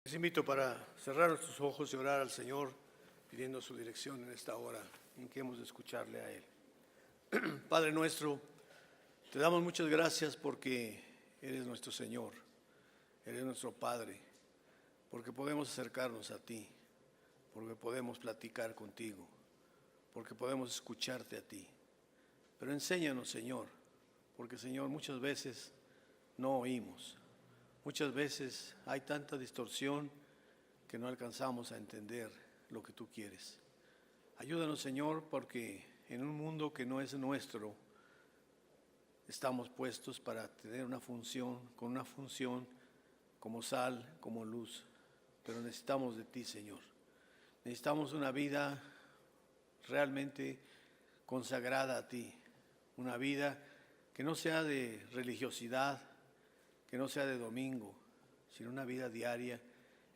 Les invito para cerrar nuestros ojos y orar al Señor, pidiendo su dirección en esta hora en que hemos de escucharle a Él. Padre nuestro, te damos muchas gracias porque eres nuestro Señor, eres nuestro Padre, porque podemos acercarnos a ti, porque podemos platicar contigo, porque podemos escucharte a ti. Pero enséñanos, Señor, porque, Señor, muchas veces no oímos. Muchas veces hay tanta distorsión que no alcanzamos a entender lo que tú quieres. Ayúdanos, Señor, porque en un mundo que no es nuestro, estamos puestos para tener una función, con una función como sal, como luz. Pero necesitamos de ti, Señor. Necesitamos una vida realmente consagrada a ti. Una vida que no sea de religiosidad, que no sea de domingo, sino una vida diaria,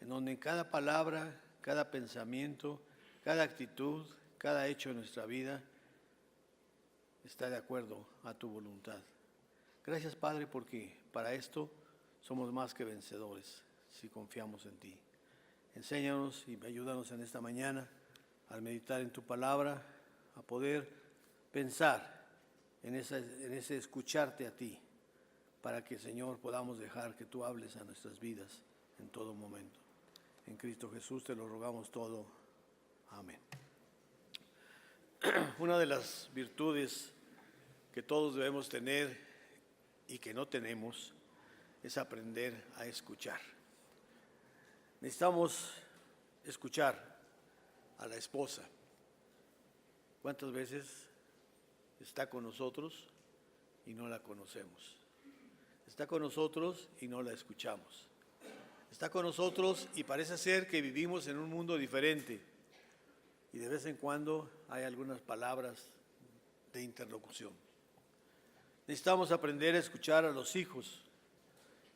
en donde cada palabra, cada pensamiento, cada actitud, cada hecho de nuestra vida está de acuerdo a tu voluntad. Gracias, Padre, porque para esto somos más que vencedores si confiamos en ti. Enséñanos y ayúdanos en esta mañana al meditar en tu palabra, a poder pensar en ese escucharte a ti, para que, Señor, podamos dejar que tú hables a nuestras vidas en todo momento. En Cristo Jesús te lo rogamos todo. Amén. Una de las virtudes que todos debemos tener y que no tenemos es aprender a escuchar. Necesitamos escuchar a la esposa. ¿Cuántas veces está con nosotros y no la conocemos? Está con nosotros y no la escuchamos. Está con nosotros y parece ser que vivimos en un mundo diferente. Y de vez en cuando hay algunas palabras de interlocución. Necesitamos aprender a escuchar a los hijos.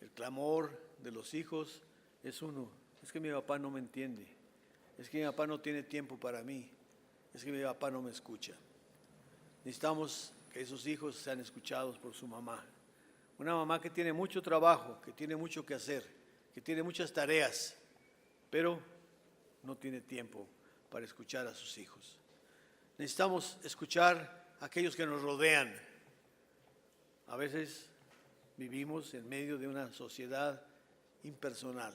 El clamor de los hijos es uno. Es que mi papá no me entiende. Es que mi papá no tiene tiempo para mí. Es que mi papá no me escucha. Necesitamos que esos hijos sean escuchados por su mamá. Una mamá que tiene mucho trabajo, que tiene mucho que hacer, que tiene muchas tareas, pero no tiene tiempo para escuchar a sus hijos. Necesitamos escuchar a aquellos que nos rodean. A veces vivimos en medio de una sociedad impersonal.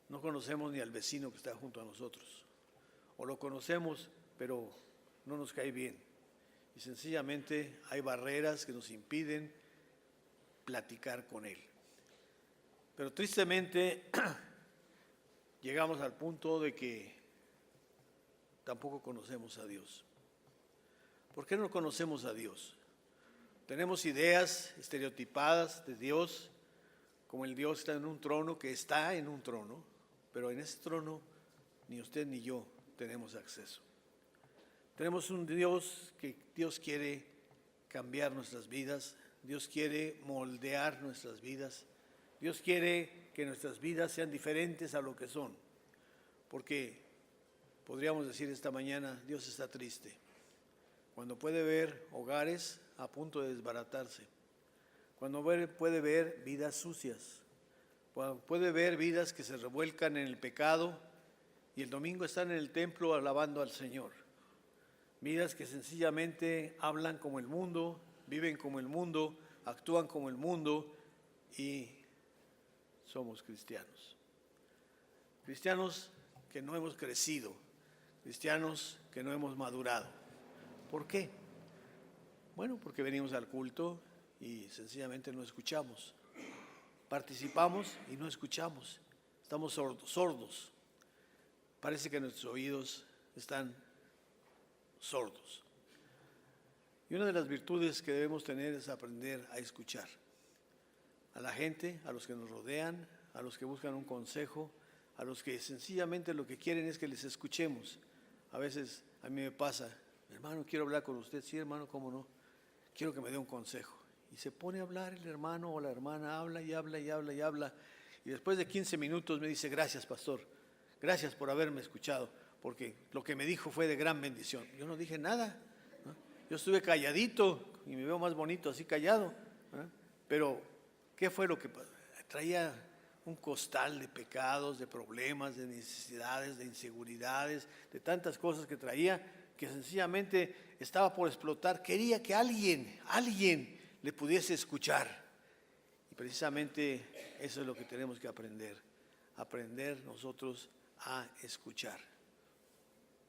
No conocemos ni al vecino que está junto a nosotros. O lo conocemos, pero no nos cae bien. Y sencillamente hay barreras que nos impiden platicar con él. Pero tristemente llegamos al punto de que tampoco conocemos a Dios. ¿Por qué no conocemos a Dios? Tenemos ideas estereotipadas de Dios, como el Dios está en un trono, que está en un trono, pero en ese trono ni usted ni yo tenemos acceso. Tenemos un Dios que Dios quiere cambiar nuestras vidas. Dios quiere moldear nuestras vidas. Dios quiere que nuestras vidas sean diferentes a lo que son. Porque podríamos decir esta mañana, Dios está triste. Cuando puede ver hogares a punto de desbaratarse. Cuando puede ver vidas sucias. Cuando puede ver vidas que se revuelcan en el pecado y el domingo están en el templo alabando al Señor. Vidas que sencillamente hablan como el mundo, viven como el mundo, actúan como el mundo y somos cristianos. Cristianos que no hemos crecido, cristianos que no hemos madurado. ¿Por qué? Bueno, porque venimos al culto y sencillamente no escuchamos. Participamos y no escuchamos. Estamos sordos. Parece que nuestros oídos están sordos. Y una de las virtudes que debemos tener es aprender a escuchar a la gente, a los que nos rodean, a los que buscan un consejo, a los que sencillamente lo que quieren es que les escuchemos. A veces a mí me pasa, hermano, quiero hablar con usted. Sí, hermano, ¿cómo no? Quiero que me dé un consejo. Y se pone a hablar el hermano o la hermana, habla y habla y habla y habla. Y después de 15 minutos me dice, gracias, pastor, gracias por haberme escuchado, porque lo que me dijo fue de gran bendición. Yo no dije nada, ¿no? Yo estuve calladito y me veo más bonito así callado, ¿no? Pero ¿qué fue lo que traía un costal de pecados, de problemas, de necesidades, de inseguridades, de tantas cosas que traía, que sencillamente estaba por explotar. Quería que alguien le pudiese escuchar. Y precisamente eso es lo que tenemos que aprender nosotros a escuchar.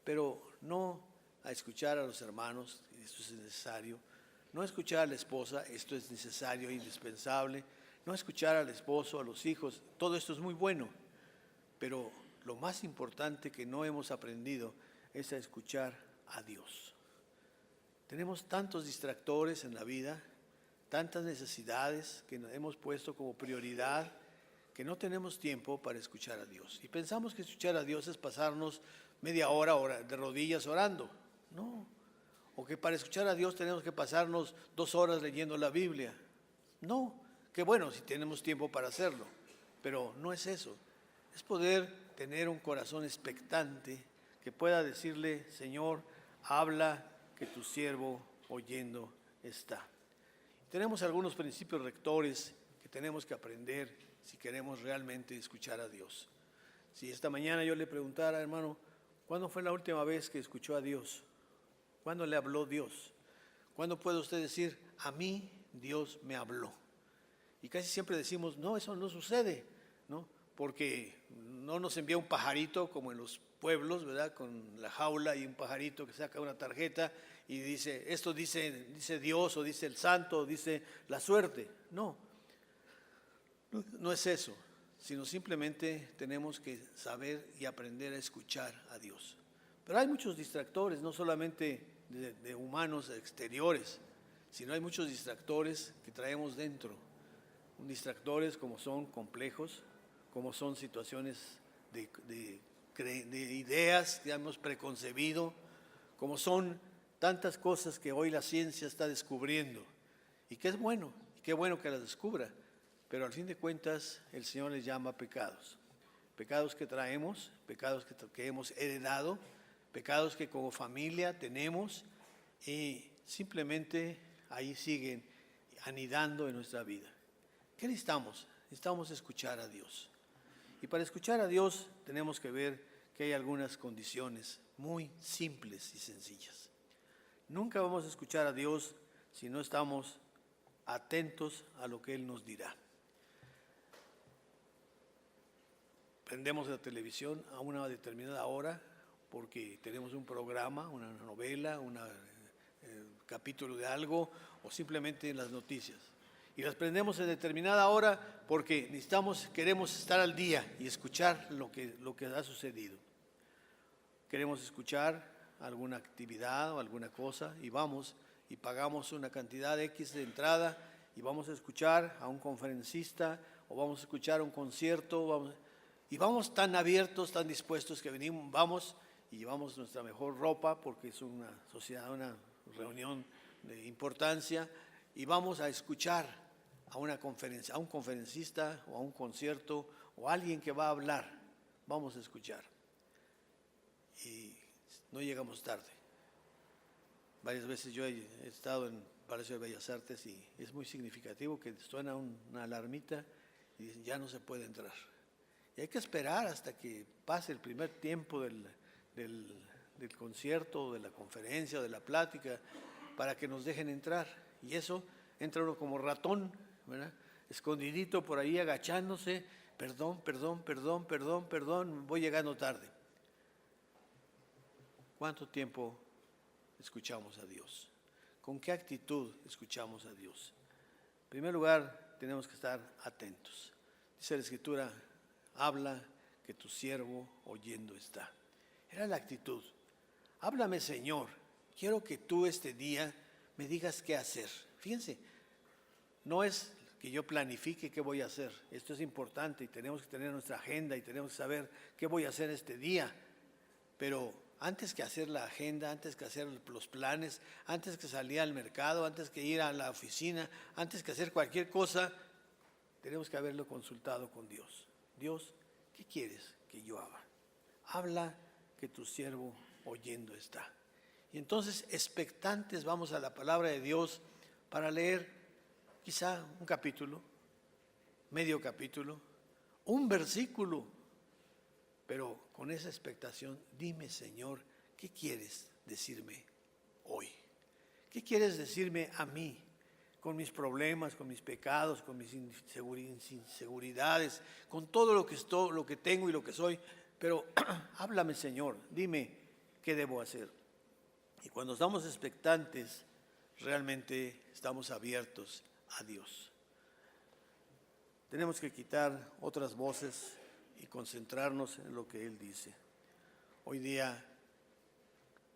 Pero no a escuchar a los hermanos, esto es necesario. No escuchar a la esposa, esto es necesario e indispensable. No escuchar al esposo, a los hijos, todo esto es muy bueno. Pero lo más importante que no hemos aprendido es a escuchar a Dios. Tenemos tantos distractores en la vida, tantas necesidades que nos hemos puesto como prioridad, que no tenemos tiempo para escuchar a Dios. Y pensamos que escuchar a Dios es pasarnos media hora de rodillas orando. No. O que para escuchar a Dios tenemos que pasarnos 2 horas leyendo la Biblia. No. Que bueno, si tenemos tiempo para hacerlo. Pero no es eso. Es poder tener un corazón expectante que pueda decirle: Señor, habla, que tu siervo oyendo está. Tenemos algunos principios rectores que tenemos que aprender si queremos realmente escuchar a Dios. Si esta mañana yo le preguntara, hermano, ¿cuándo fue la última vez que escuchó a Dios? ¿Cuándo le habló Dios? ¿Cuándo puede usted decir: a mí Dios me habló? Y casi siempre decimos: no, eso no sucede, ¿no? Porque no nos envía un pajarito como en los pueblos, ¿verdad? Con la jaula y un pajarito que saca una tarjeta y dice: esto dice Dios, o dice el santo, o dice la suerte. No, no es eso, sino simplemente tenemos que saber y aprender a escuchar a Dios. Pero hay muchos distractores, no solamente de humanos exteriores, sino hay muchos distractores que traemos dentro. Distractores como son complejos, como son situaciones de ideas que hemos preconcebido, como son tantas cosas que hoy la ciencia está descubriendo, y que es bueno, y qué bueno que las descubra, pero al fin de cuentas el Señor les llama pecados. Pecados que traemos, pecados que hemos heredado, pecados que como familia tenemos, y simplemente ahí siguen anidando en nuestra vida. ¿Qué necesitamos? Necesitamos escuchar a Dios. Y para escuchar a Dios tenemos que ver que hay algunas condiciones muy simples y sencillas. Nunca vamos a escuchar a Dios si no estamos atentos a lo que Él nos dirá. Prendemos la televisión a una determinada hora porque tenemos un programa, una novela, un capítulo de algo, o simplemente las noticias. Y las prendemos en determinada hora porque queremos estar al día y escuchar lo que ha sucedido. Queremos escuchar alguna actividad o alguna cosa y vamos y pagamos una cantidad X de entrada y vamos a escuchar a un conferencista o vamos a escuchar un concierto y vamos tan abiertos, tan dispuestos que vamos y llevamos nuestra mejor ropa porque es una sociedad, una reunión de importancia, y vamos a escuchar a una conferencia, a un conferencista o a un concierto o a alguien que va a hablar. Vamos a escuchar y no llegamos tarde. Varias veces yo he estado en Palacio de Bellas Artes y es muy significativo que suena una alarmita y dicen: ya no se puede entrar. Y hay que esperar hasta que pase el primer tiempo del concierto, de la conferencia, de la plática, para que nos dejen entrar. Y eso, entra uno como ratón, ¿verdad? Escondidito por ahí, agachándose: perdón, voy llegando tarde. ¿Cuánto tiempo escuchamos a Dios? ¿Con qué actitud escuchamos a Dios? En primer lugar, tenemos que estar atentos. Dice la Escritura: habla, que tu siervo oyendo está. Era la actitud. Háblame, Señor, quiero que tú este día me digas qué hacer. Fíjense, no es que yo planifique qué voy a hacer. Esto es importante y tenemos que tener nuestra agenda y tenemos que saber qué voy a hacer este día. Pero antes que hacer la agenda, antes que hacer los planes, antes que salir al mercado, antes que ir a la oficina, antes que hacer cualquier cosa, tenemos que haberlo consultado con Dios. Dios, ¿qué quieres que yo haga? Habla, que tu siervo oyendo está. Y entonces, expectantes, vamos a la palabra de Dios para leer quizá un capítulo, medio capítulo, un versículo, pero con esa expectación, dime, Señor, ¿qué quieres decirme hoy? ¿Qué quieres decirme a mí? Con mis problemas, con mis pecados, con mis inseguridades, con todo lo que tengo y lo que soy. Pero háblame, Señor, dime qué debo hacer. Y cuando estamos expectantes, realmente estamos abiertos a Dios. Tenemos que quitar otras voces y concentrarnos en lo que Él dice. Hoy día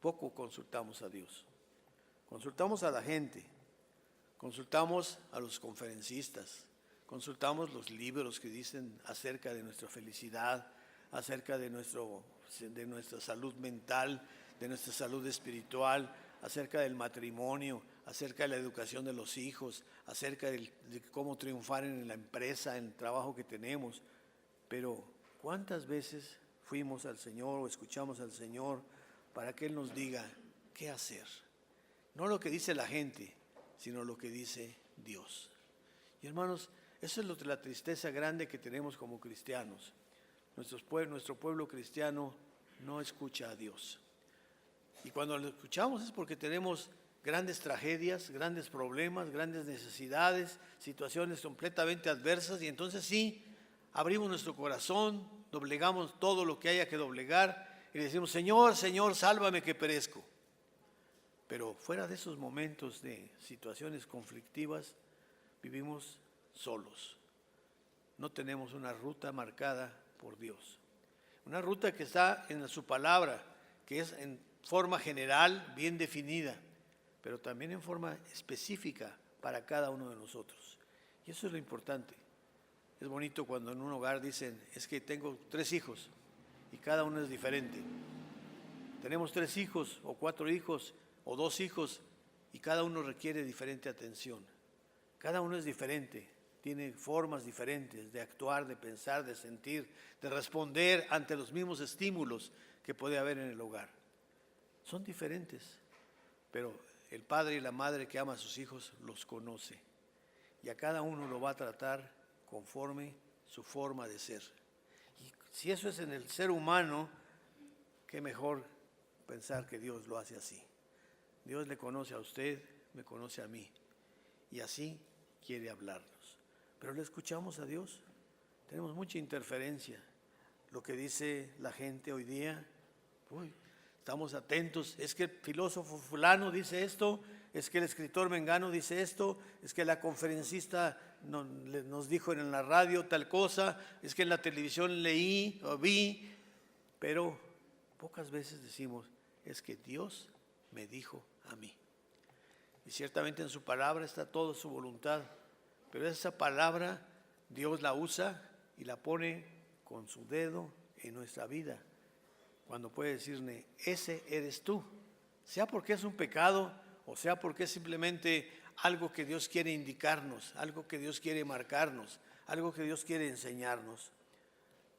poco consultamos a Dios. Consultamos a la gente, consultamos a los conferencistas, consultamos los libros que dicen acerca de nuestra felicidad, acerca de nuestra salud mental, de nuestra salud espiritual, acerca del matrimonio, acerca de la educación de los hijos, acerca de cómo triunfar en la empresa, en el trabajo que tenemos. Pero ¿cuántas veces fuimos al Señor o escuchamos al Señor para que Él nos diga qué hacer? No lo que dice la gente, sino lo que dice Dios. Y hermanos, eso es la tristeza grande que tenemos como cristianos. Nuestro pueblo cristiano no escucha a Dios. Y cuando lo escuchamos es porque tenemos grandes tragedias, grandes problemas, grandes necesidades, situaciones completamente adversas, y entonces sí, abrimos nuestro corazón, doblegamos todo lo que haya que doblegar y le decimos, Señor, Señor, sálvame que perezco. Pero fuera de esos momentos de situaciones conflictivas, vivimos solos. No tenemos una ruta marcada por Dios. Una ruta que está en su palabra, que es en forma general, bien definida, pero también en forma específica para cada uno de nosotros. Y eso es lo importante. Es bonito cuando en un hogar dicen, es que tengo 3 hijos y cada uno es diferente. Tenemos 3 hijos o 4 hijos o 2 hijos y cada uno requiere diferente atención. Cada uno es diferente, tiene formas diferentes de actuar, de pensar, de sentir, de responder ante los mismos estímulos que puede haber en el hogar. Son diferentes, pero el padre y la madre que ama a sus hijos los conoce y a cada uno lo va a tratar conforme su forma de ser. Y si eso es en el ser humano, qué mejor pensar que Dios lo hace así. Dios le conoce a usted, me conoce a mí, y así quiere hablarnos. Pero le escuchamos a Dios, tenemos mucha interferencia. Lo que dice la gente hoy día, estamos atentos, es que el filósofo fulano dice esto, es que el escritor mengano dice esto, es que la conferencista nos dijo en la radio tal cosa, es que en la televisión leí o vi, pero pocas veces decimos, es que Dios me dijo a mí. Y ciertamente en su palabra está toda su voluntad, pero esa palabra Dios la usa y la pone con su dedo en nuestra vida. Cuando puede decirle, ese eres tú, sea porque es un pecado o sea porque es simplemente algo que Dios quiere indicarnos, algo que Dios quiere marcarnos, algo que Dios quiere enseñarnos.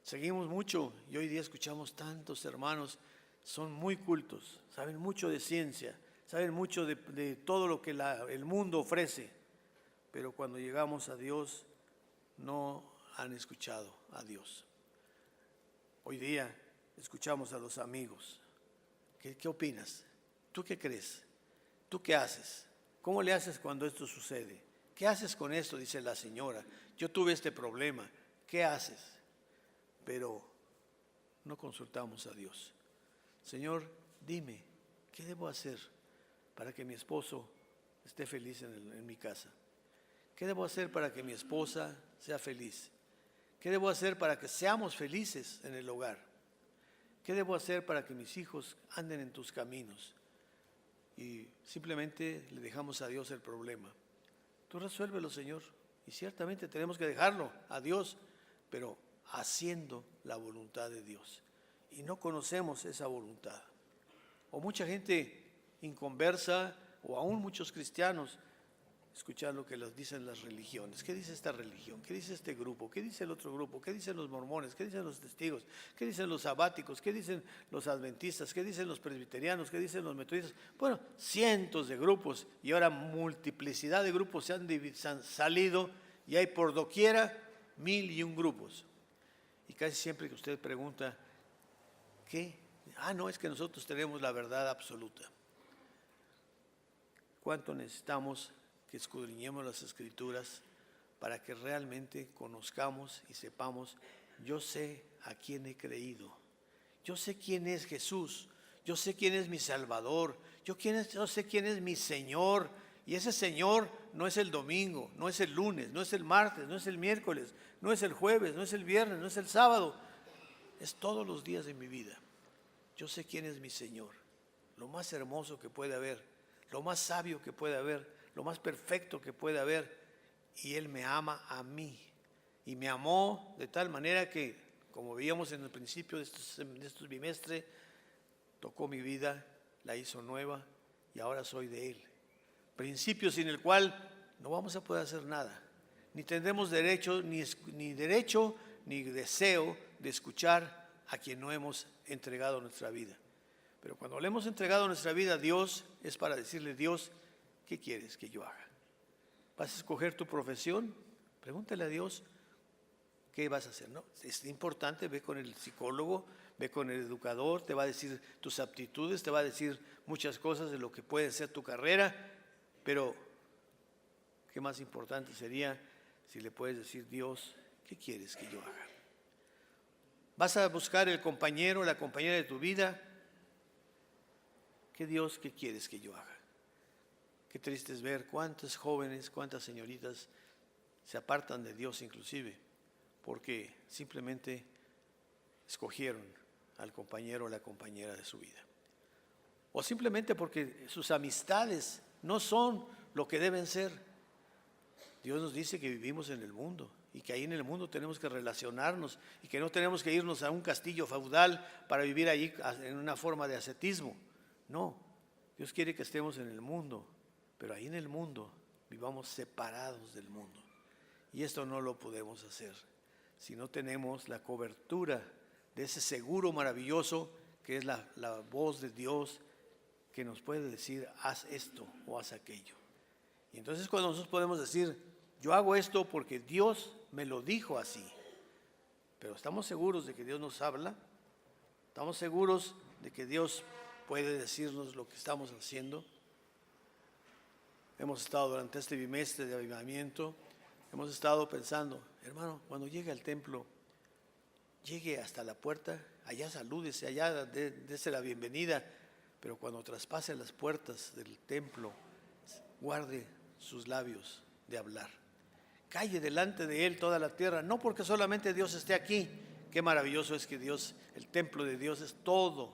Seguimos mucho y hoy día escuchamos tantos hermanos, son muy cultos, saben mucho de ciencia, saben mucho de todo lo que el mundo ofrece, pero cuando llegamos a Dios no han escuchado a Dios. Hoy día escuchamos a los amigos. ¿Qué opinas? ¿Tú qué crees? ¿Tú qué haces? ¿Cómo le haces cuando esto sucede? ¿Qué haces con esto? Dice la señora. Yo tuve este problema. ¿Qué haces? Pero no consultamos a Dios. Señor, dime, ¿qué debo hacer para que mi esposo esté feliz en mi casa? ¿Qué debo hacer para que mi esposa sea feliz? ¿Qué debo hacer para que seamos felices en el hogar? ¿Qué debo hacer para que mis hijos anden en tus caminos? Y simplemente le dejamos a Dios el problema. Tú resuélvelo, Señor. Y ciertamente tenemos que dejarlo a Dios, pero haciendo la voluntad de Dios. Y no conocemos esa voluntad. O mucha gente inconversa, o aún muchos cristianos, escuchar lo que les dicen las religiones. ¿Qué dice esta religión? ¿Qué dice este grupo? ¿Qué dice el otro grupo? ¿Qué dicen los mormones? ¿Qué dicen los testigos? ¿Qué dicen los sabáticos? ¿Qué dicen los adventistas? ¿Qué dicen los presbiterianos? ¿Qué dicen los metodistas? Bueno, cientos de grupos y ahora multiplicidad de grupos se han salido y hay por doquiera 1001 grupos. Y casi siempre que usted pregunta, ¿qué? No, es que nosotros tenemos la verdad absoluta. ¿Cuánto necesitamos que escudriñemos las Escrituras para que realmente conozcamos y sepamos, yo sé a quién he creído, yo sé quién es Jesús, yo sé quién es mi Salvador, yo sé quién es mi Señor, y ese Señor no es el domingo, no es el lunes, no es el martes, no es el miércoles, no es el jueves, no es el viernes, no es el sábado, es todos los días de mi vida. Yo sé quién es mi Señor, lo más hermoso que puede haber, lo más sabio que puede haber, lo más perfecto que puede haber, y Él me ama a mí, y me amó de tal manera que, como veíamos en el principio de estos bimestres, tocó mi vida, la hizo nueva, y ahora soy de Él. Principio sin el cual no vamos a poder hacer nada, ni tendremos derecho, ni deseo de escuchar a quien no hemos entregado nuestra vida. Pero cuando le hemos entregado nuestra vida a Dios, es para decirle, Dios, ¿qué quieres que yo haga? ¿Vas a escoger tu profesión? Pregúntale a Dios, ¿qué vas a hacer? ¿No? Es importante, ve con el psicólogo, ve con el educador, te va a decir tus aptitudes, te va a decir muchas cosas de lo que puede ser tu carrera, pero ¿qué más importante sería si le puedes decir, Dios, ¿qué quieres que yo haga? ¿Vas a buscar el compañero, la compañera de tu vida? ¿Qué Dios, qué quieres que yo haga? Qué triste es ver cuántos jóvenes, cuántas señoritas se apartan de Dios inclusive, porque simplemente escogieron al compañero o la compañera de su vida. O simplemente porque sus amistades no son lo que deben ser. Dios nos dice que vivimos en el mundo y que ahí en el mundo tenemos que relacionarnos y que no tenemos que irnos a un castillo feudal para vivir allí en una forma de ascetismo. No, Dios quiere que estemos en el mundo, pero ahí en el mundo vivamos separados del mundo. Y esto no lo podemos hacer si no tenemos la cobertura de ese seguro maravilloso que es la voz de Dios que nos puede decir, haz esto o haz aquello. Y entonces cuando nosotros podemos decir, yo hago esto porque Dios me lo dijo así, pero estamos seguros de que Dios nos habla, estamos seguros de que Dios puede decirnos lo que estamos haciendo. Hemos estado durante este bimestre de avivamiento, hemos estado pensando, hermano, cuando llegue al templo, llegue hasta la puerta, allá salúdese, allá dése la bienvenida, pero cuando traspase las puertas del templo, guarde sus labios de hablar. Calle delante de Él toda la tierra, no porque solamente Dios esté aquí. Qué maravilloso es que Dios, el templo de Dios es todo.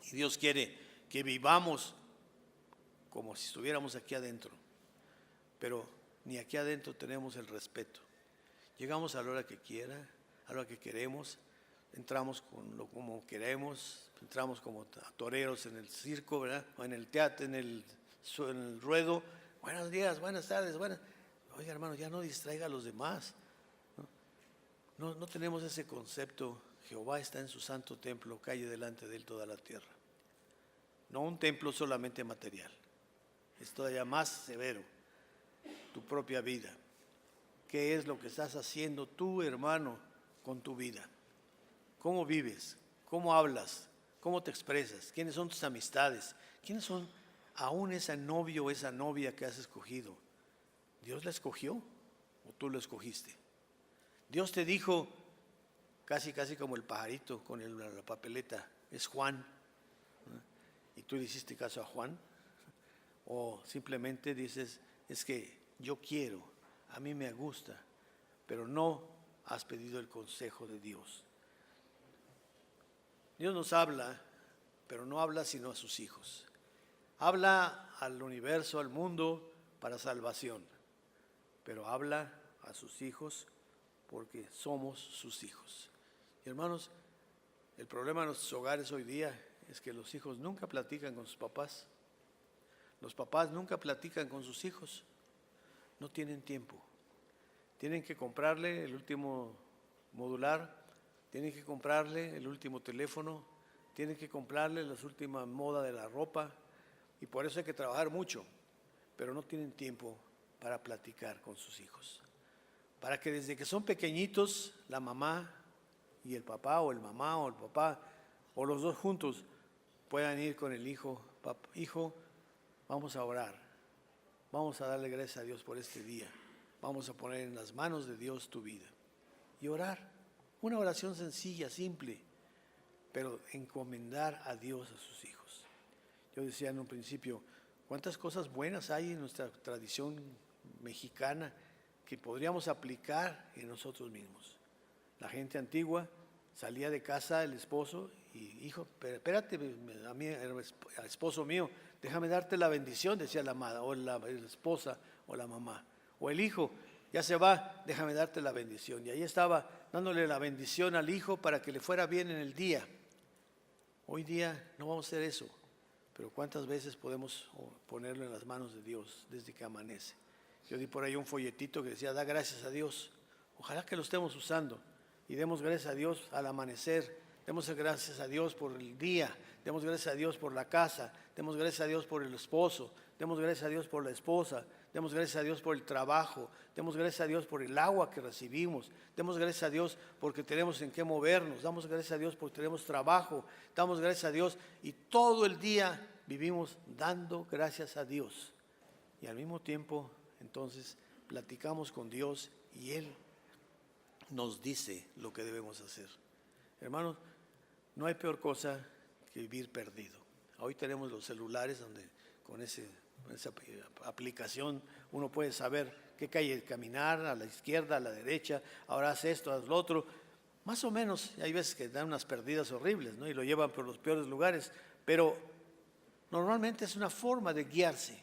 Y Dios quiere que vivamos como si estuviéramos aquí adentro. Pero ni aquí adentro tenemos el respeto. Llegamos a la hora que quiera, a la hora que queremos, entramos como queremos, entramos como toreros en el circo, ¿verdad? O en el teatro, en el ruedo. Buenos días, buenas tardes, Oiga, hermano, ya no distraiga a los demás. No tenemos ese concepto. Jehová está en su santo templo, calle delante de Él toda la tierra. No un templo solamente material. Es todavía más severo. Tu propia vida. ¿Qué es lo que estás haciendo tú, hermano, con tu vida? ¿Cómo vives? ¿Cómo hablas? ¿Cómo te expresas? ¿Quiénes son tus amistades? ¿Quiénes son aún ese novio o esa novia que has escogido? ¿Dios la escogió o tú lo escogiste? Dios te dijo, casi como el pajarito con la papeleta, es Juan, ¿no? Y tú le hiciste caso a Juan. O simplemente dices, es que yo quiero, a mí me gusta, pero no has pedido el consejo de Dios. Dios nos habla, pero no habla sino a sus hijos. Habla al universo, al mundo, para salvación, pero habla a sus hijos porque somos sus hijos. Y hermanos, el problema de nuestros hogares hoy día es que los hijos nunca platican con sus papás. Los papás nunca platican con sus hijos. No tienen tiempo. Tienen que comprarle el último modular, tienen que comprarle el último teléfono, tienen que comprarle la última moda de la ropa, y por eso hay que trabajar mucho, pero no tienen tiempo para platicar con sus hijos. Para que desde que son pequeñitos, la mamá y el papá o el mamá o el papá o los dos juntos puedan ir con el hijo. Hijo, vamos a orar, vamos a darle gracias a Dios por este día, vamos a poner en las manos de Dios tu vida y orar, una oración sencilla, simple, pero encomendar a Dios a sus hijos. Yo decía en un principio, cuántas cosas buenas hay en nuestra tradición mexicana que podríamos aplicar en nosotros mismos. La gente antigua salía de casa el esposo y, hijo, espérate, a mí, al esposo mío, déjame darte la bendición, decía la amada, o la esposa o la mamá. O el hijo, ya se va, déjame darte la bendición. Y ahí estaba dándole la bendición al hijo para que le fuera bien en el día. Hoy día no vamos a hacer eso, pero ¿cuántas veces podemos ponerlo en las manos de Dios desde que amanece? Yo di por ahí un folletito que decía, da gracias a Dios. Ojalá que lo estemos usando y demos gracias a Dios al amanecer, demos gracias a Dios por el día, demos gracias a Dios por la casa, demos gracias a Dios por el esposo, demos gracias a Dios por la esposa, demos gracias a Dios por el trabajo, demos gracias a Dios por el agua que recibimos, demos gracias a Dios porque tenemos en qué movernos, damos gracias a Dios porque tenemos trabajo, damos gracias a Dios y todo el día vivimos dando gracias a Dios. Y al mismo tiempo, entonces, platicamos con Dios y Él nos dice lo que debemos hacer. Hermanos, no hay peor cosa que vivir perdido. Hoy tenemos los celulares donde con esa aplicación uno puede saber qué calle caminar, a la izquierda, a la derecha, ahora haz esto, haz lo otro. Más o menos, hay veces que dan unas perdidas horribles, ¿no? Y lo llevan por los peores lugares, pero normalmente es una forma de guiarse.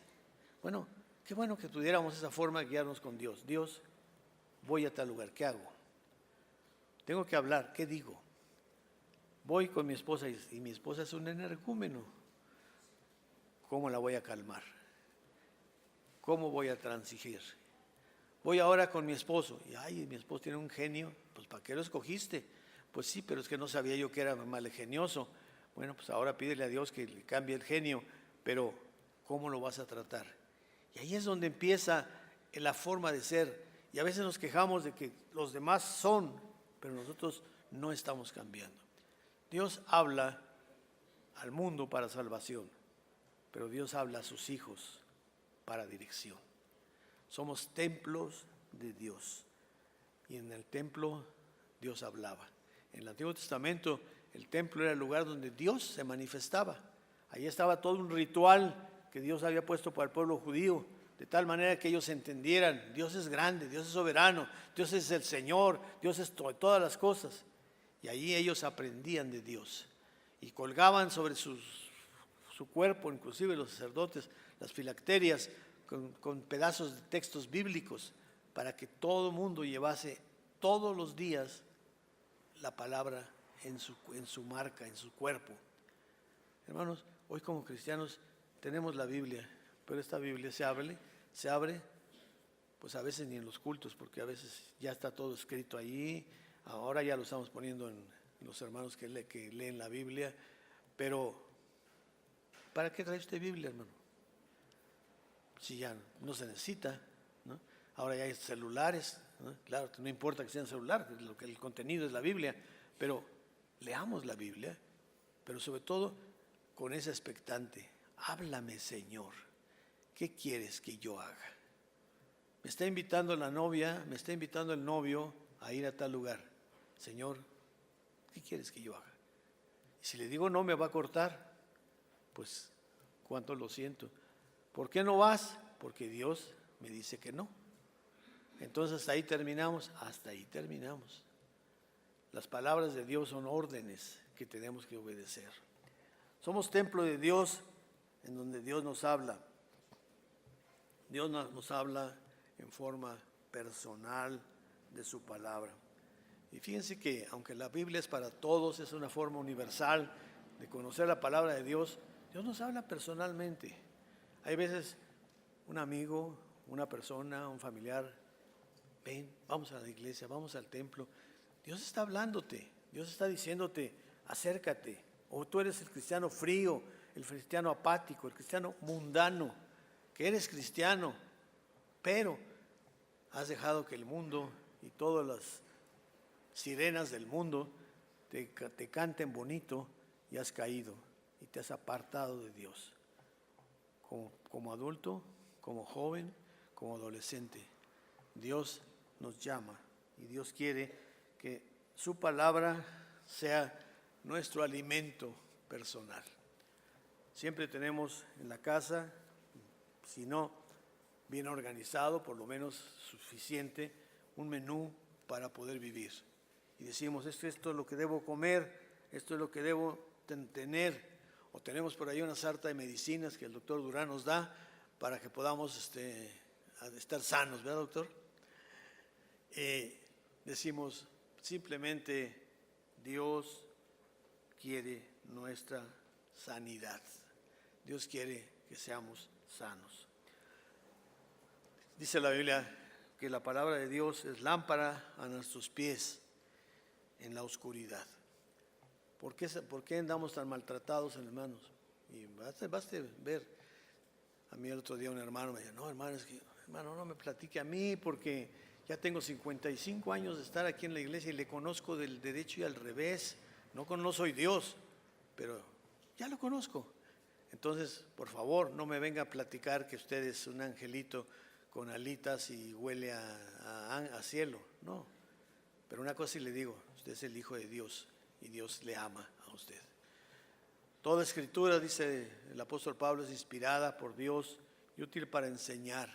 Bueno, qué bueno que tuviéramos esa forma de guiarnos con Dios. Dios, voy a tal lugar, ¿qué hago? Tengo que hablar, ¿qué digo? Voy con mi esposa y mi esposa es un energúmeno. ¿Cómo la voy a calmar? ¿Cómo voy a transigir? Voy ahora con mi esposo y ay, mi esposo tiene un genio, pues ¿para qué lo escogiste? Pues sí, pero es que no sabía yo que era malingenioso. Bueno, pues ahora pídele a Dios que le cambie el genio, pero ¿cómo lo vas a tratar? Y ahí es donde empieza la forma de ser. Y a veces nos quejamos de que los demás son, pero nosotros no estamos cambiando. Dios habla al mundo para salvación, pero Dios habla a sus hijos para dirección. Somos templos de Dios y en el templo Dios hablaba. En el Antiguo Testamento el templo era el lugar donde Dios se manifestaba. Ahí estaba todo un ritual que Dios había puesto para el pueblo judío, de tal manera que ellos entendieran, Dios es grande, Dios es soberano, Dios es el Señor, Dios es todas las cosas. Y ahí ellos aprendían de Dios y colgaban sobre su cuerpo, inclusive los sacerdotes, las filacterias con pedazos de textos bíblicos para que todo el mundo llevase todos los días la palabra en su marca, en su cuerpo. Hermanos, hoy como cristianos tenemos la Biblia, pero esta Biblia se abre, pues a veces ni en los cultos, porque a veces ya está todo escrito allí. Ahora ya lo estamos poniendo en los hermanos que leen la Biblia, pero ¿para qué trae usted Biblia, hermano? Si ya no se necesita, ¿no? Ahora ya hay celulares, ¿no? Claro que no importa que sea en celular, el contenido es la Biblia, pero leamos la Biblia, pero sobre todo con esa expectante, háblame, Señor, ¿qué quieres que yo haga? Me está invitando la novia, me está invitando el novio a ir a tal lugar. Señor, ¿qué quieres que yo haga? Y si le digo no, me va a cortar. Pues, cuánto lo siento. ¿Por qué no vas? Porque Dios me dice que no. Entonces, hasta ahí terminamos. Las palabras de Dios son órdenes que tenemos que obedecer. Somos templo de Dios en donde Dios nos habla. Dios nos habla en forma personal de su palabra. Y fíjense que aunque la Biblia es para todos, es una forma universal de conocer la palabra de Dios, Dios nos habla personalmente. Hay veces un amigo, una persona, un familiar, ven, vamos a la iglesia, vamos al templo. Dios está hablándote, Dios está diciéndote, acércate. O tú eres el cristiano frío, el cristiano apático, el cristiano mundano, que eres cristiano, pero has dejado que el mundo y todas las sirenas del mundo te canten bonito y has caído y te has apartado de Dios. Como adulto, como joven, como adolescente, Dios nos llama y Dios quiere que su palabra sea nuestro alimento personal. Siempre tenemos en la casa, si no bien organizado, por lo menos suficiente, un menú para poder vivir. Y decimos, esto es lo que debo comer, esto es lo que debo tener. O tenemos por ahí una sarta de medicinas que el doctor Durán nos da para que podamos estar sanos, ¿verdad, doctor? Decimos, simplemente Dios quiere nuestra sanidad. Dios quiere que seamos sanos. Dice la Biblia que la palabra de Dios es lámpara a nuestros pies en la oscuridad. ¿Por qué andamos tan maltratados, hermanos? Y basta ver. A mí el otro día un hermano me dijo, no, hermano, no me platique a mí porque ya tengo 55 años de estar aquí en la iglesia y le conozco del derecho y al revés. No soy Dios, pero ya lo conozco. Entonces, por favor, no me venga a platicar que usted es un angelito con alitas y huele a cielo. No, pero una cosa sí le digo, usted es el Hijo de Dios y Dios le ama a usted. Toda escritura, dice el apóstol Pablo, es inspirada por Dios y útil para enseñar,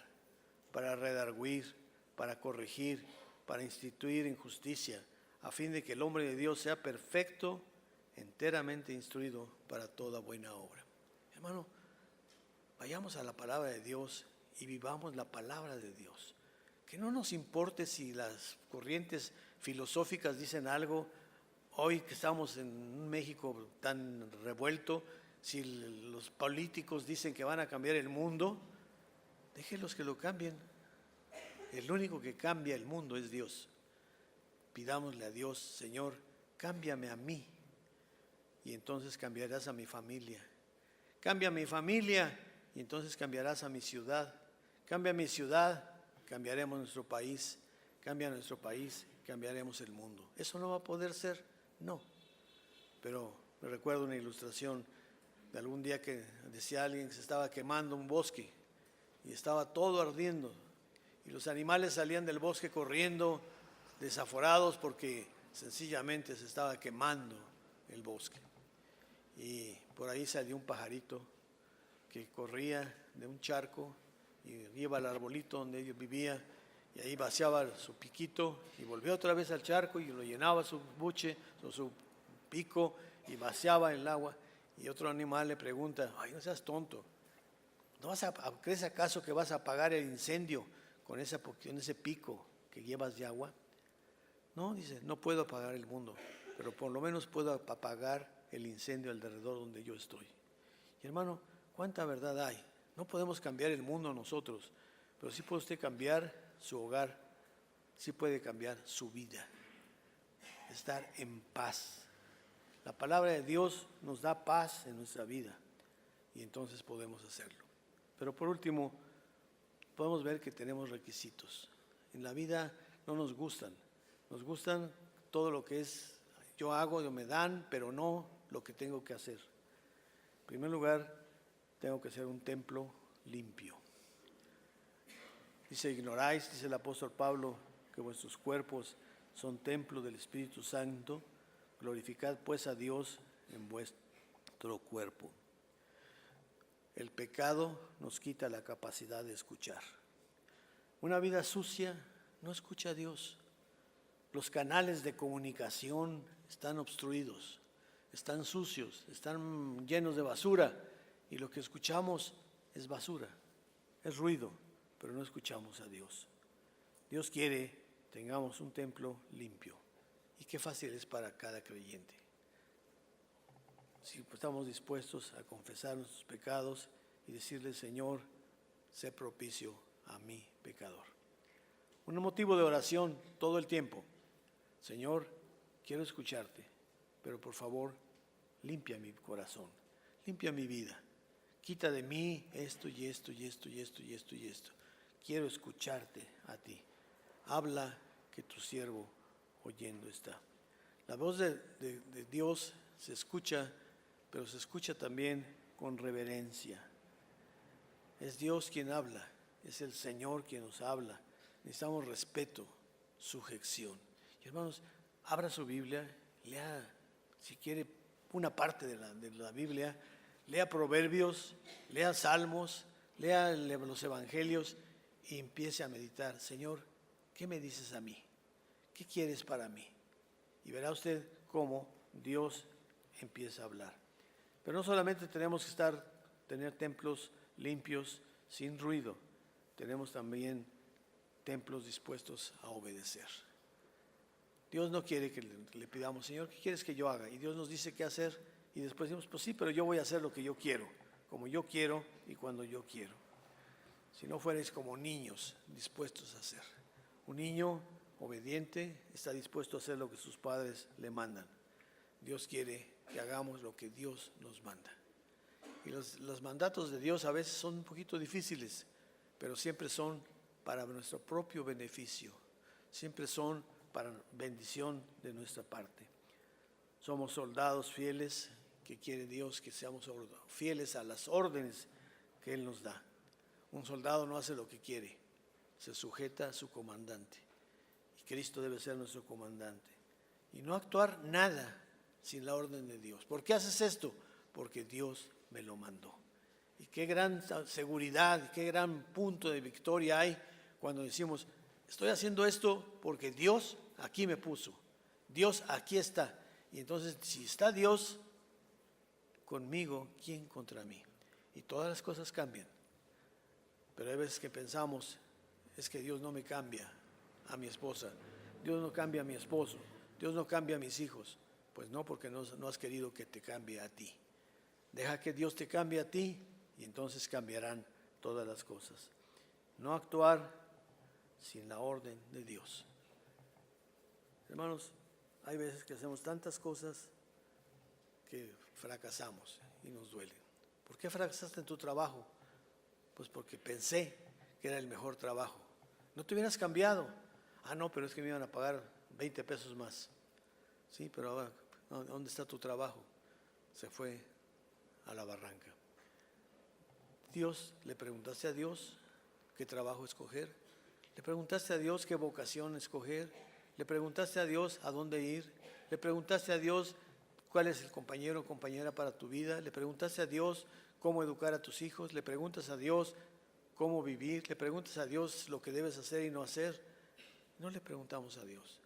para redarguir, para corregir, para instituir en justicia, a fin de que el hombre de Dios sea perfecto, enteramente instruido para toda buena obra. Hermano, vayamos a la palabra de Dios y vivamos la palabra de Dios. Que no nos importe si las corrientes filosóficas dicen algo. Hoy que estamos en un México tan revuelto, si los políticos dicen que van a cambiar el mundo, déjenlos que lo cambien. El único que cambia el mundo es Dios. Pidámosle a Dios, Señor, cámbiame a mí y entonces cambiarás a mi familia. Cambia a mi familia y entonces cambiarás a mi ciudad. Cambia mi ciudad, cambiaremos nuestro país. Cambia nuestro país, cambiaremos el mundo. ¿Eso no va a poder ser? No. Pero me recuerdo una ilustración de algún día que decía alguien que se estaba quemando un bosque y estaba todo ardiendo. Y los animales salían del bosque corriendo, desaforados, porque sencillamente se estaba quemando el bosque. Y por ahí salió un pajarito que corría de un charco y iba al arbolito donde ellos vivían y ahí vaciaba su piquito y volvió otra vez al charco y lo llenaba su buche o su pico y vaciaba el agua. Y otro animal le pregunta, ay, no seas tonto, ¿crees acaso que vas a apagar el incendio con ese pico que llevas de agua? No, dice, no puedo apagar el mundo, pero por lo menos puedo apagar el incendio alrededor donde yo estoy. Y hermano, ¿cuánta verdad hay? No podemos cambiar el mundo nosotros, pero sí puede usted cambiar su hogar, sí puede cambiar su vida, estar en paz. La palabra de Dios nos da paz en nuestra vida y entonces podemos hacerlo. Pero por último, podemos ver que tenemos requisitos. En la vida no nos gustan todo lo que es yo hago, me dan, pero no lo que tengo que hacer. En primer lugar, tengo que ser un templo limpio. Dice, ignoráis, dice el apóstol Pablo, que vuestros cuerpos son templo del Espíritu Santo. Glorificad pues a Dios en vuestro cuerpo. El pecado nos quita la capacidad de escuchar. Una vida sucia no escucha a Dios. Los canales de comunicación están obstruidos, están sucios, están llenos de basura y lo que escuchamos es basura, es ruido, pero no escuchamos a Dios. Dios quiere tengamos un templo limpio y qué fácil es para cada creyente. Si estamos dispuestos a confesar nuestros pecados y decirle, Señor, sé propicio a mi pecador. Un motivo de oración todo el tiempo. Señor, quiero escucharte, pero por favor, limpia mi corazón, limpia mi vida. Quita de mí esto y esto y esto y esto y esto y esto. Quiero escucharte a ti. Habla que tu siervo oyendo está. La voz de Dios se escucha, pero se escucha también con reverencia. Es Dios quien habla, es el Señor quien nos habla. Necesitamos respeto, sujeción. Y hermanos, abra su Biblia, lea, si quiere, una parte de la Biblia, lea Proverbios, lea Salmos, lea los Evangelios y empiece a meditar. Señor, ¿qué me dices a mí? ¿Qué quieres para mí? Y verá usted cómo Dios empieza a hablar. Pero no solamente tenemos que tener templos limpios, sin ruido, tenemos también templos dispuestos a obedecer. Dios no quiere que le pidamos, Señor, ¿qué quieres que yo haga? Y Dios nos dice qué hacer y después decimos, pues sí, pero yo voy a hacer lo que yo quiero, como yo quiero y cuando yo quiero. Si no fuerais como niños dispuestos a hacer. Un niño obediente está dispuesto a hacer lo que sus padres le mandan. Dios quiere que hagamos lo que Dios nos manda. Y los mandatos de Dios a veces son un poquito difíciles, pero siempre son para nuestro propio beneficio. Siempre son para bendición de nuestra parte. Somos soldados fieles que quiere Dios que seamos fieles a las órdenes que Él nos da. Un soldado no hace lo que quiere, se sujeta a su comandante. Y Cristo debe ser nuestro comandante. Y no actuar nada sin la orden de Dios. ¿Por qué haces esto? Porque Dios me lo mandó. Y qué gran seguridad, qué gran punto de victoria hay cuando decimos, estoy haciendo esto porque Dios aquí me puso. Dios aquí está. Y entonces, si está Dios conmigo, ¿quién contra mí? Y todas las cosas cambian. Pero hay veces que pensamos, es que Dios no me cambia a mi esposa, Dios no cambia a mi esposo, Dios no cambia a mis hijos. Pues no, porque no has querido que te cambie a ti. Deja que Dios te cambie a ti y entonces cambiarán todas las cosas. No actuar sin la orden de Dios. Hermanos, hay veces que hacemos tantas cosas que fracasamos y nos duelen. ¿Por qué fracasaste en tu trabajo? Pues porque pensé que era el mejor trabajo. No te hubieras cambiado. Ah, no, pero es que me iban a pagar 20 pesos más. Sí, pero ahora, ¿dónde está tu trabajo? Se fue a la barranca. ¿Le preguntaste a Dios qué trabajo escoger? ¿Le preguntaste a Dios qué vocación escoger? ¿Le preguntaste a Dios a dónde ir? ¿Le preguntaste a Dios cuál es el compañero o compañera para tu vida? ¿Le preguntaste a Dios cómo educar a tus hijos? ¿Le preguntas a Dios cómo vivir? ¿Le preguntas a Dios lo que debes hacer y no hacer? No le preguntamos a Dios.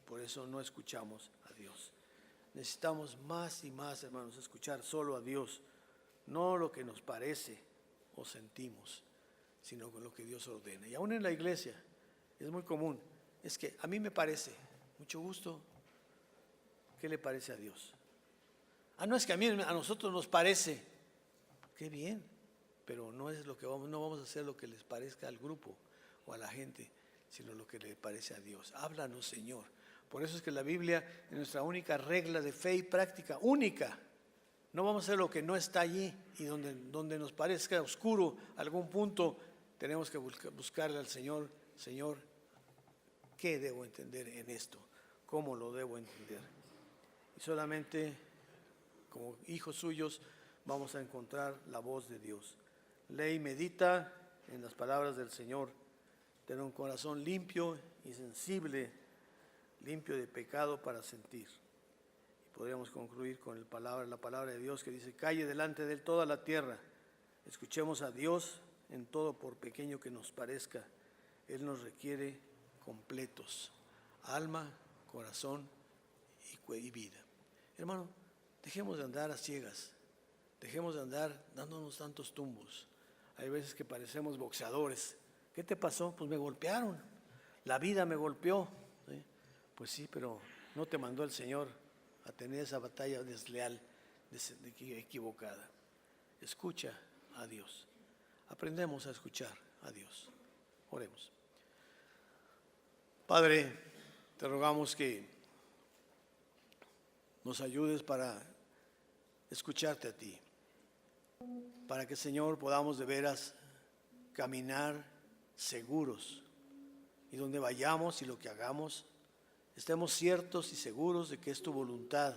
Por eso no escuchamos a Dios. Necesitamos más y más, hermanos, escuchar solo a Dios. No lo que nos parece o sentimos, sino con lo que Dios ordena. Y aún en la iglesia es muy común. Es que a mí me parece, mucho gusto, ¿qué le parece a Dios? Ah, no, es que a nosotros nos parece. Qué bien, pero no vamos a hacer lo que les parezca al grupo o a la gente, sino lo que le parece a Dios. Háblanos, Señor. Por eso es que la Biblia es nuestra única regla de fe y práctica, única. No vamos a hacer lo que no está allí y donde nos parezca oscuro algún punto, tenemos que buscarle al Señor. Señor, ¿qué debo entender en esto? ¿Cómo lo debo entender? Y solamente como hijos suyos vamos a encontrar la voz de Dios. Lee y medita en las palabras del Señor. Ten un corazón limpio y sensible, limpio de pecado para sentir. Y podríamos concluir con la palabra de Dios que dice, calle delante de él toda la tierra. Escuchemos a Dios en todo, por pequeño que nos parezca. Él nos requiere completos, alma, corazón y vida. Hermano, dejemos de andar a ciegas, dejemos de andar dándonos tantos tumbos. Hay veces que parecemos boxeadores. ¿Qué te pasó? Pues me golpearon, la vida me golpeó. ¿Sí? Pues sí, pero no te mandó el Señor a tener esa batalla desleal, equivocada. Escucha a Dios. Aprendemos a escuchar a Dios. Oremos. Padre, te rogamos que nos ayudes para escucharte a ti, para que, Señor, podamos de veras caminar seguros y donde vayamos y lo que hagamos, estemos ciertos y seguros de que es tu voluntad,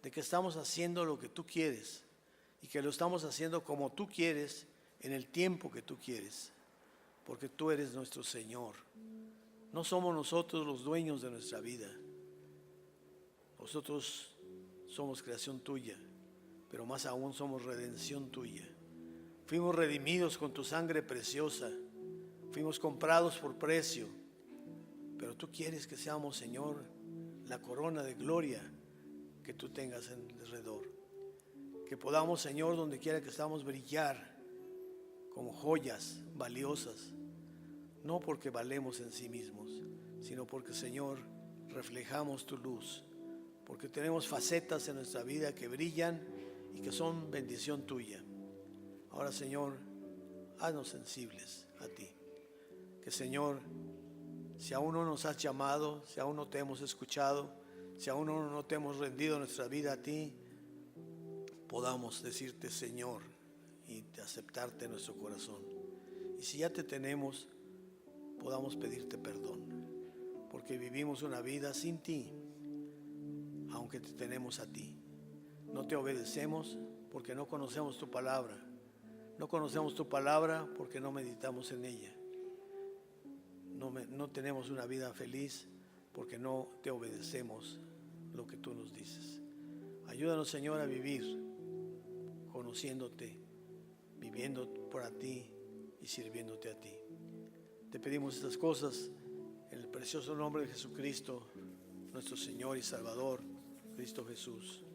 de que estamos haciendo lo que tú quieres y que lo estamos haciendo como tú quieres, en el tiempo que tú quieres, porque tú eres nuestro Señor. No somos nosotros los dueños de nuestra vida. Nosotros somos creación tuya, pero más aún somos redención tuya. Fuimos redimidos con tu sangre preciosa, fuimos comprados por precio, pero tú quieres que seamos, Señor, la corona de gloria que tú tengas en alrededor. Que podamos, Señor, donde quiera que estamos, brillar como joyas valiosas, no porque valemos en sí mismos, sino porque, Señor, reflejamos tu luz, porque tenemos facetas en nuestra vida que brillan y que son bendición tuya. Ahora, Señor, haznos sensibles a ti. Que, Señor, si aún no nos has llamado, si aún no te hemos escuchado, si aún no te hemos rendido nuestra vida a ti, podamos decirte Señor y aceptarte en nuestro corazón. Y si ya te tenemos, podamos pedirte perdón, porque vivimos una vida sin ti, aunque te tenemos a ti. No te obedecemos porque no conocemos tu palabra. No conocemos tu palabra porque no meditamos en ella. No tenemos una vida feliz porque no te obedecemos lo que tú nos dices. Ayúdanos, Señor, a vivir conociéndote, viviendo para ti y sirviéndote a ti. Te pedimos estas cosas en el precioso nombre de Jesucristo, nuestro Señor y Salvador, Cristo Jesús.